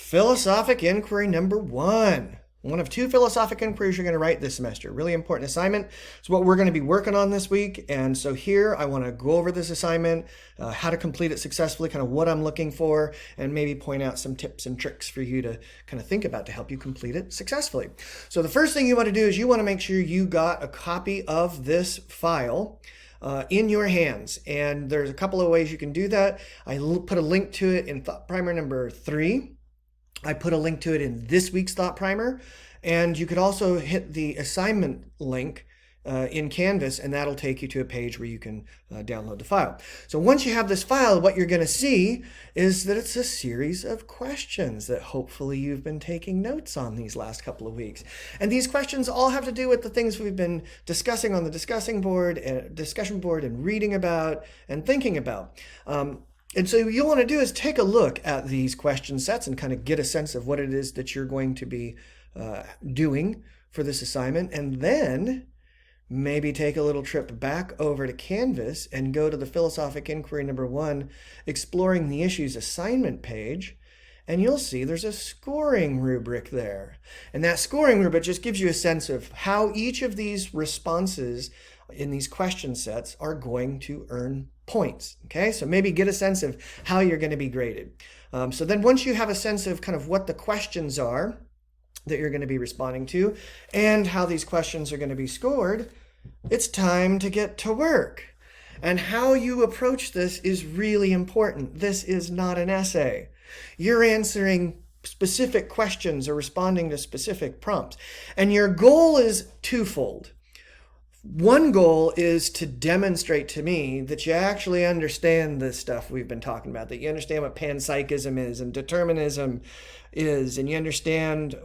Philosophic inquiry number 1. One of 2 philosophic inquiries you're going to write this semester. Really important assignment. It's what we're going to be working on this week. And so here I want to go over this assignment, how to complete it successfully, kind of what I'm looking for, and maybe point out some tips and tricks for you to kind of think about to help you complete it successfully. So the first thing you want to do is you want to make sure you got a copy of this file in your hands. And there's a couple of ways you can do that. I put a link to it in thought primer number 3. I put a link to it in this week's thought primer, and you could also hit the assignment link in Canvas, and that'll take you to a page where you can download the file. So once you have this file, what you're going to see is that it's a series of questions that hopefully you've been taking notes on these last couple of weeks. And these questions all have to do with the things we've been discussing on the discussion board and reading about and thinking about. And so what you'll want to do is take a look at these question sets and kind of get a sense of what it is that you're going to be doing for this assignment. And then maybe take a little trip back over to Canvas and go to the Philosophic Inquiry number 1, Exploring the Issues assignment page. And you'll see there's a scoring rubric there. And that scoring rubric just gives you a sense of how each of these responses in these question sets are going to earn points. Okay, so maybe get a sense of how you're going to be graded. So then once you have a sense of kind of what the questions are that you're going to be responding to and how these questions are going to be scored, it's time to get to work. And how you approach this is really important. This is not an essay. You're answering specific questions or responding to specific prompts. And your goal is twofold. One goal is to demonstrate to me that you actually understand this stuff we've been talking about, that you understand what panpsychism is and determinism is, and you understand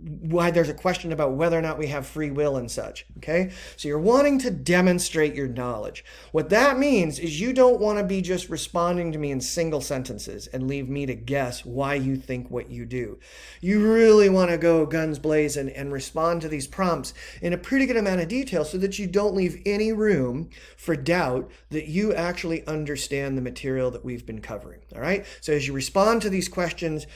why there's a question about whether or not we have free will and such, okay? So you're wanting to demonstrate your knowledge. What that means is you don't want to be just responding to me in single sentences and leave me to guess why you think what you do. You really want to go guns blazing and respond to these prompts in a pretty good amount of detail so that you don't leave any room for doubt that you actually understand the material that we've been covering, all right? So as you respond to these questions,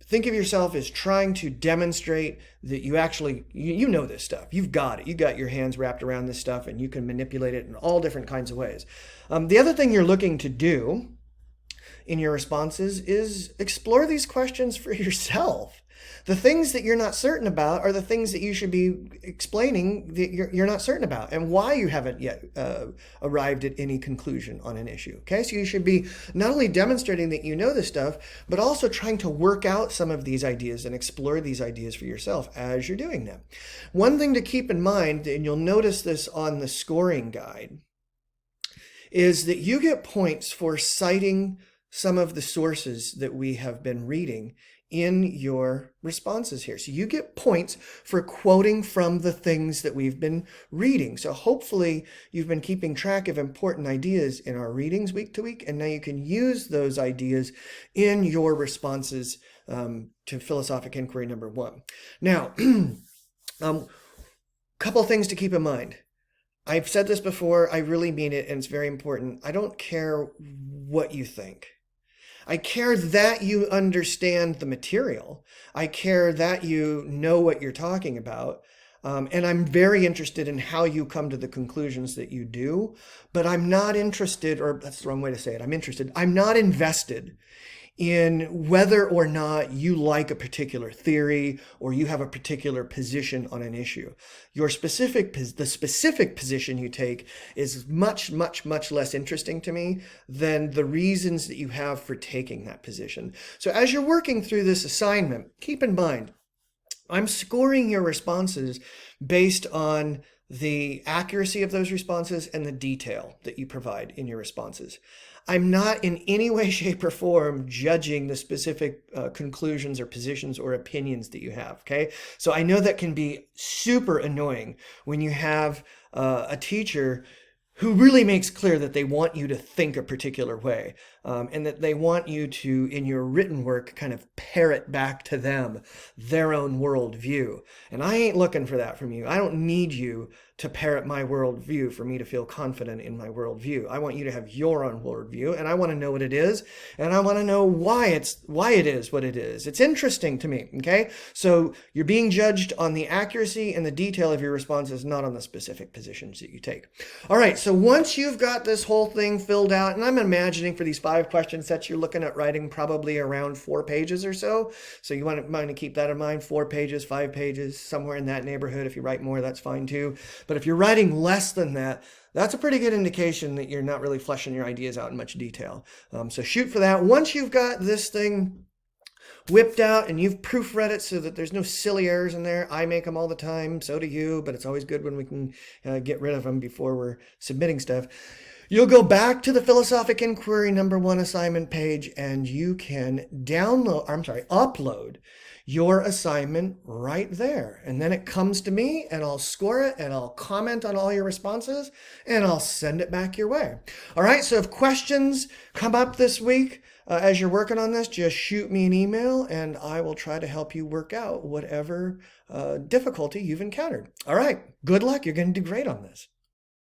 think of yourself as trying to demonstrate that you actually, you know this stuff. You've got it. You got your hands wrapped around this stuff and you can manipulate it in all different kinds of ways. The other thing you're looking to do in your responses is explore these questions for yourself. The things that you're not certain about are the things that you should be explaining that you're not certain about and why you haven't yet arrived at any conclusion on an issue. Okay, so you should be not only demonstrating that you know this stuff, but also trying to work out some of these ideas and explore these ideas for yourself as you're doing them. One thing to keep in mind, and you'll notice this on the scoring guide, is that you get points for citing some of the sources that we have been reading in your responses here. So you get points for quoting from the things that we've been reading. So hopefully you've been keeping track of important ideas in our readings week to week, and now you can use those ideas in your responses to Philosophic Inquiry number 1. Now, couple things to keep in mind. I've said this before, I really mean it, and it's very important. I don't care what you think. I care that you understand the material. I care that you know what you're talking about. And I'm very interested in how you come to the conclusions that you do. But I'm not interested, or that's the wrong way to say it, I'm not invested in whether or not you like a particular theory or you have a particular position on an issue. The specific position you take is much, much, much less interesting to me than the reasons that you have for taking that position. So as you're working through this assignment, keep in mind, I'm scoring your responses based on the accuracy of those responses and the detail that you provide in your responses. I'm not in any way, shape, or form judging the specific conclusions or positions or opinions that you have, okay? So I know that can be super annoying when you have a teacher who really makes clear that they want you to think a particular way, and that they want you to, in your written work, kind of parrot back to them their own worldview. And I ain't looking for that from you. I don't need you to parrot my worldview for me to feel confident in my worldview. I want you to have your own worldview, and I want to know what it is, and I want to know why it is what it is. It's interesting to me, okay? So you're being judged on the accuracy and the detail of your responses, not on the specific positions that you take. All right, so once you've got this whole thing filled out, and I'm imagining for these 5 question sets, you're looking at writing probably around 4 pages or so. So you want to keep that in mind, 4 pages, 5 pages, somewhere in that neighborhood. If you write more, that's fine too. But if you're writing less than that, that's a pretty good indication that you're not really fleshing your ideas out in much detail. So shoot for that. Once you've got this thing whipped out and you've proofread it so that there's no silly errors in there. I make them all the time, so do you, but it's always good when we can get rid of them before we're submitting stuff. You'll go back to the Philosophic Inquiry #1 assignment page, and you can upload your assignment right there. And then it comes to me, and I'll score it, and I'll comment on all your responses, and I'll send it back your way. All right, so if questions come up this week as you're working on this, just shoot me an email, and I will try to help you work out whatever difficulty you've encountered. All right, good luck. You're going to do great on this.